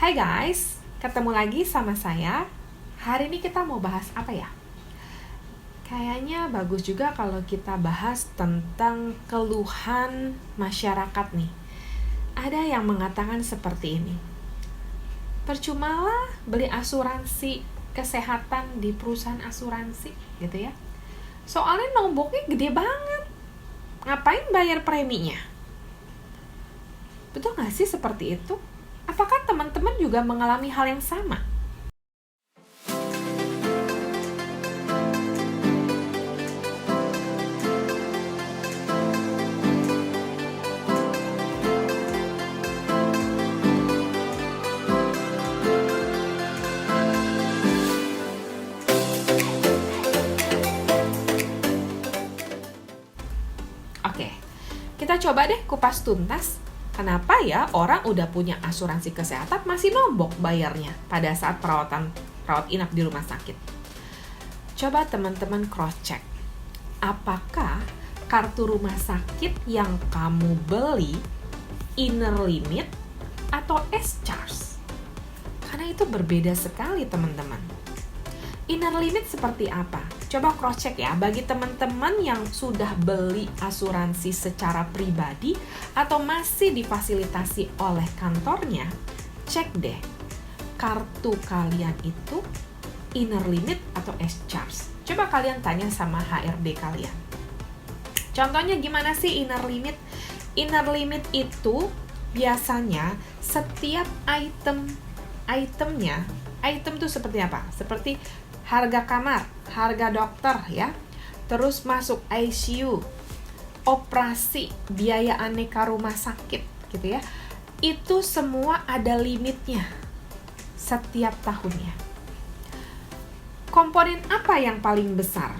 Hai guys, ketemu lagi sama saya. Hari ini kita mau bahas apa ya? Kayaknya bagus juga kalau kita bahas tentang keluhan masyarakat nih. Ada yang mengatakan seperti ini. Percumalah beli asuransi kesehatan di perusahaan asuransi gitu ya. Soalnya nomboknya gede banget. Ngapain bayar preminya? Betul nggak sih seperti itu? Apakah teman-teman juga mengalami hal yang sama? Oke, kita coba deh kupas tuntas. Kenapa ya orang udah punya asuransi kesehatan masih nombok bayarnya pada saat rawat inap di rumah sakit? Coba teman-teman cross check. Apakah kartu rumah sakit yang kamu beli inner limit atau S-charge? Karena itu berbeda sekali teman-teman. Inner limit seperti apa? Coba cross check ya, bagi teman-teman yang sudah beli asuransi secara pribadi atau masih difasilitasi oleh kantornya, cek deh kartu kalian itu inner limit atau S-charge. Coba kalian tanya sama HRD kalian. Contohnya gimana sih inner limit? Inner limit itu biasanya setiap itemnya, item itu seperti apa? Seperti harga kamar, harga dokter ya, terus masuk ICU, operasi, biaya aneka rumah sakit gitu ya. Itu semua ada limitnya setiap tahunnya. Komponen apa yang paling besar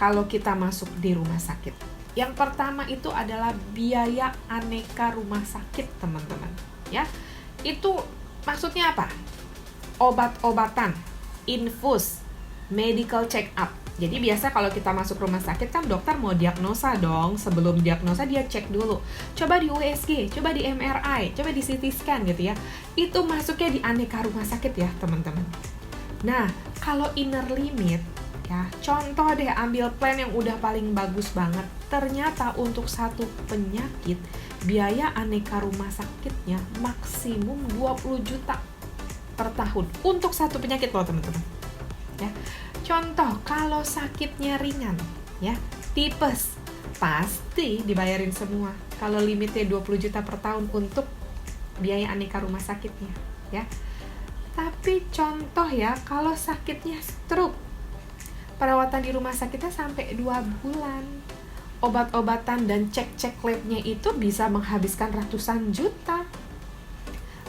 kalau kita masuk di rumah sakit? Yang pertama itu adalah biaya aneka rumah sakit, teman-teman ya. Itu maksudnya apa? Obat-obatan, infus, medical check up. Jadi biasa kalau kita masuk rumah sakit kan dokter mau diagnosa dong. Sebelum diagnosa dia cek dulu. Coba di USG, coba di MRI, coba di CT scan gitu ya. Itu masuknya di aneka rumah sakit ya teman-teman. Nah kalau inner limit ya, contoh deh ambil plan yang udah paling bagus banget. Ternyata untuk satu penyakit biaya aneka rumah sakitnya maksimum 20 juta per tahun. Untuk satu penyakit loh teman-teman ya. Contoh kalau sakitnya ringan ya, tipes, pasti dibayarin semua kalau limitnya 20 juta per tahun untuk biaya aneka rumah sakitnya ya. Tapi contoh ya, kalau sakitnya stroke, perawatan di rumah sakitnya sampai 2 bulan. Obat-obatan dan cek-cek labnya itu bisa menghabiskan ratusan juta.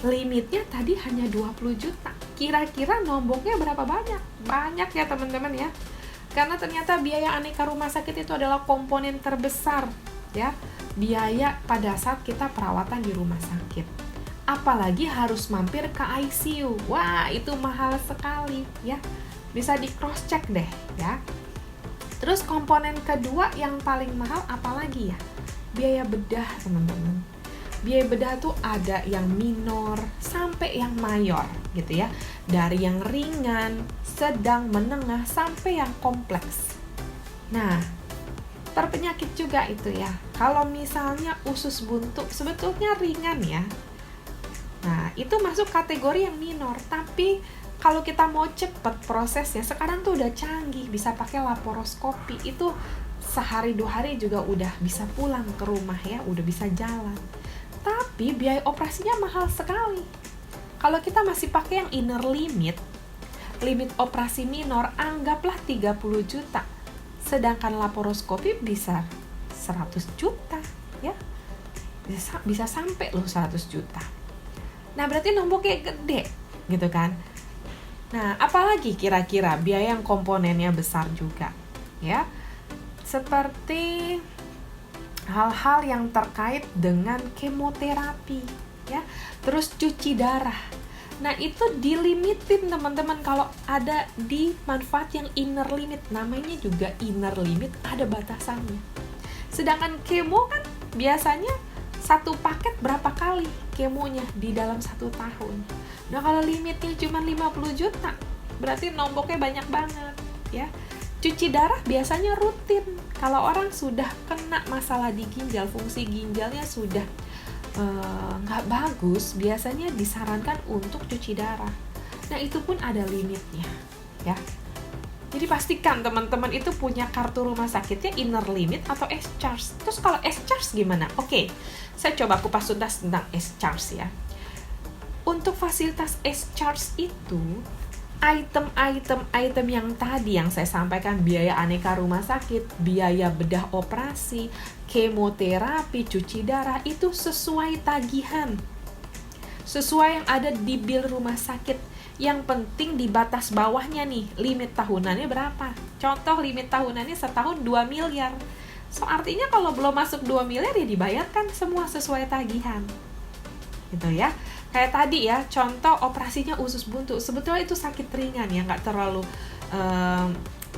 Limitnya tadi hanya 20 juta. Kira-kira nomboknya berapa banyak? Banyak ya teman-teman ya. Karena ternyata biaya aneka rumah sakit itu adalah komponen terbesar ya. Biaya pada saat kita perawatan di rumah sakit. Apalagi harus mampir ke ICU. Wah, itu mahal sekali ya. Bisa di cross check deh ya. Terus komponen kedua yang paling mahal apalagi ya? Biaya bedah, teman-teman. Biaya bedah tuh ada yang minor sampai yang mayor gitu ya. Dari yang ringan, sedang, menengah sampai yang kompleks. Nah, per penyakit juga itu ya. Kalau misalnya usus buntu sebetulnya ringan ya. Nah, itu masuk kategori yang minor. Tapi kalau kita mau cepet prosesnya, sekarang tuh udah canggih, bisa pakai laparoskopi. Itu sehari 2 hari juga udah bisa pulang ke rumah ya, udah bisa jalan. Tapi biaya operasinya mahal sekali. Kalau kita masih pakai yang inner limit, limit operasi minor anggaplah 30 juta. Sedangkan laparoskopi bisa 100 juta ya. Bisa sampai loh 100 juta. Nah, berarti nomboknya gede gitu kan. Nah, apalagi kira-kira biaya yang komponennya besar juga ya. Seperti hal-hal yang terkait dengan kemoterapi ya, terus cuci darah. Nah, itu dilimitin teman-teman kalau ada di manfaat yang inner limit. Namanya juga inner limit, ada batasannya. Sedangkan kemo kan biasanya satu paket berapa kali kemonya di dalam 1 tahun. Nah, kalau limitnya cuma 50 juta, berarti nomboknya banyak banget, ya. Cuci darah biasanya rutin. Kalau orang sudah kena masalah di ginjal, fungsi ginjalnya sudah nggak bagus, biasanya disarankan untuk cuci darah. Nah, itu pun ada limitnya, ya. Jadi pastikan teman-teman itu punya kartu rumah sakitnya inner limit atau S-Charge. Terus kalau S-Charge gimana? Oke, saya coba kupas tuntas tentang S-Charge ya. Untuk fasilitas S-Charge itu, item yang tadi yang saya sampaikan, biaya aneka rumah sakit, biaya bedah operasi, kemoterapi, cuci darah, itu sesuai tagihan. Sesuai yang ada di bil rumah sakit. Yang penting di batas bawahnya nih, limit tahunannya berapa? Contoh limit tahunannya setahun 2 miliar. So artinya kalau belum masuk 2 miliar ya dibayarkan semua sesuai tagihan. Gitu ya. Kayak tadi ya, contoh operasinya usus buntu. Sebetulnya itu sakit ringan ya, nggak terlalu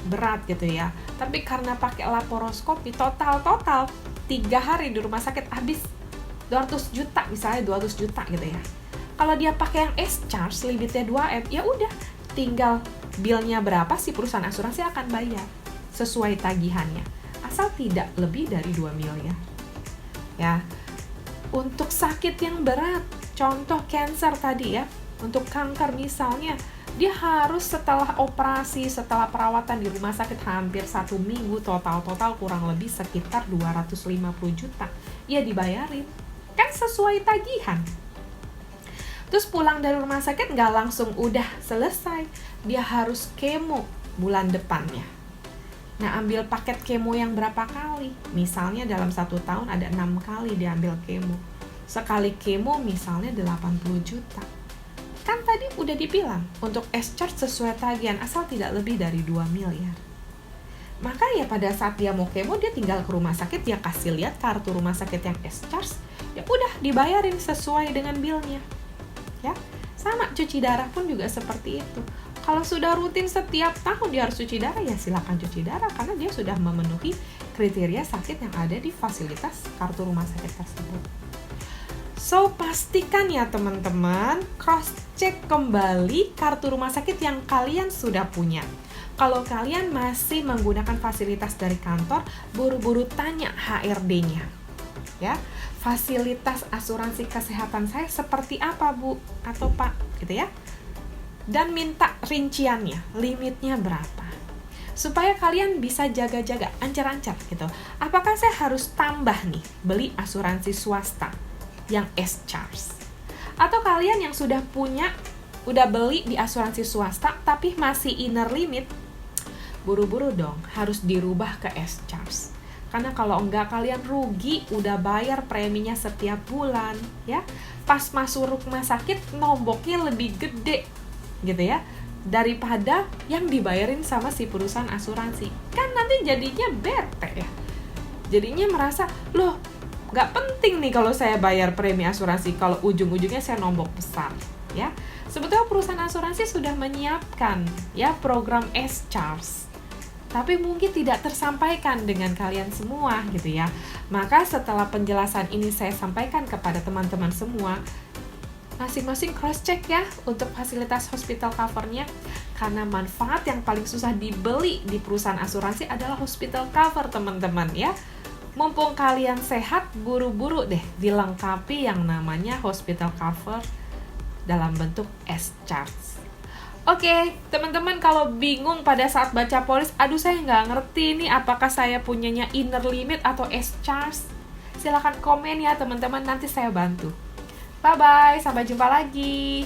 berat gitu ya. Tapi karena pakai laparoskopi, total 3 hari di rumah sakit habis 200 juta misalnya, 200 juta gitu ya. Kalau dia pakai yang S-Charge, limitnya 2M, ya udah, tinggal bilnya berapa si perusahaan asuransi akan bayar sesuai tagihannya. Asal tidak lebih dari 2 miliar. Ya. Untuk sakit yang berat, contoh cancer tadi ya, untuk kanker misalnya, dia harus setelah operasi, setelah perawatan di rumah sakit hampir 1 minggu, total kurang lebih sekitar 250 juta. Ya dibayarin. Kan sesuai tagihan. Terus pulang dari rumah sakit nggak langsung udah selesai. Dia harus kemo bulan depannya. Nah, ambil paket kemo yang berapa kali? Misalnya dalam 1 tahun ada 6 kali diambil kemo. Sekali kemo misalnya 80 juta. Kan tadi udah dibilang, untuk S-Charge sesuai tagihan asal tidak lebih dari 2 miliar. Maka ya pada saat dia mau kemo, dia tinggal ke rumah sakit, dia kasih lihat kartu rumah sakit yang S-Charge, ya udah dibayarin sesuai dengan bilnya. Ya, sama cuci darah pun juga seperti itu. Kalau sudah rutin setiap tahun dia harus cuci darah, ya silakan cuci darah karena dia sudah memenuhi kriteria sakit yang ada di fasilitas kartu rumah sakit tersebut. So, pastikan ya teman-teman, cross check kembali kartu rumah sakit yang kalian sudah punya. Kalau kalian masih menggunakan fasilitas dari kantor, buru-buru tanya HRD-nya. Ya, fasilitas asuransi kesehatan saya seperti apa Bu atau Pak gitu ya, dan minta rinciannya, limitnya berapa, supaya kalian bisa jaga-jaga, ancar-ancar gitu. Apakah saya harus tambah nih beli asuransi swasta yang S-Charge, atau kalian yang sudah punya, udah beli di asuransi swasta tapi masih inner limit, buru-buru dong harus dirubah ke S-Charge. Karena kalau enggak kalian rugi, udah bayar preminya setiap bulan ya. Pas masuk rumah sakit nomboknya lebih gede gitu ya, daripada yang dibayarin sama si perusahaan asuransi. Kan nanti jadinya bete ya. Jadinya merasa, loh nggak penting nih kalau saya bayar premi asuransi kalau ujung-ujungnya saya nombok besar ya. Sebetulnya perusahaan asuransi sudah menyiapkan ya program S-Charge, tapi mungkin tidak tersampaikan dengan kalian semua gitu ya. Maka setelah penjelasan ini saya sampaikan kepada teman-teman semua, masing-masing cross check ya untuk fasilitas hospital cover-nya, karena manfaat yang paling susah dibeli di perusahaan asuransi adalah hospital cover teman-teman ya. Mumpung kalian sehat, buru-buru deh dilengkapi yang namanya hospital cover dalam bentuk S-Charge. Oke, teman-teman kalau bingung pada saat baca polis, aduh saya nggak ngerti nih apakah saya punyanya inner limit atau S-Charge, silahkan komen ya teman-teman, nanti saya bantu. Bye-bye, sampai jumpa lagi.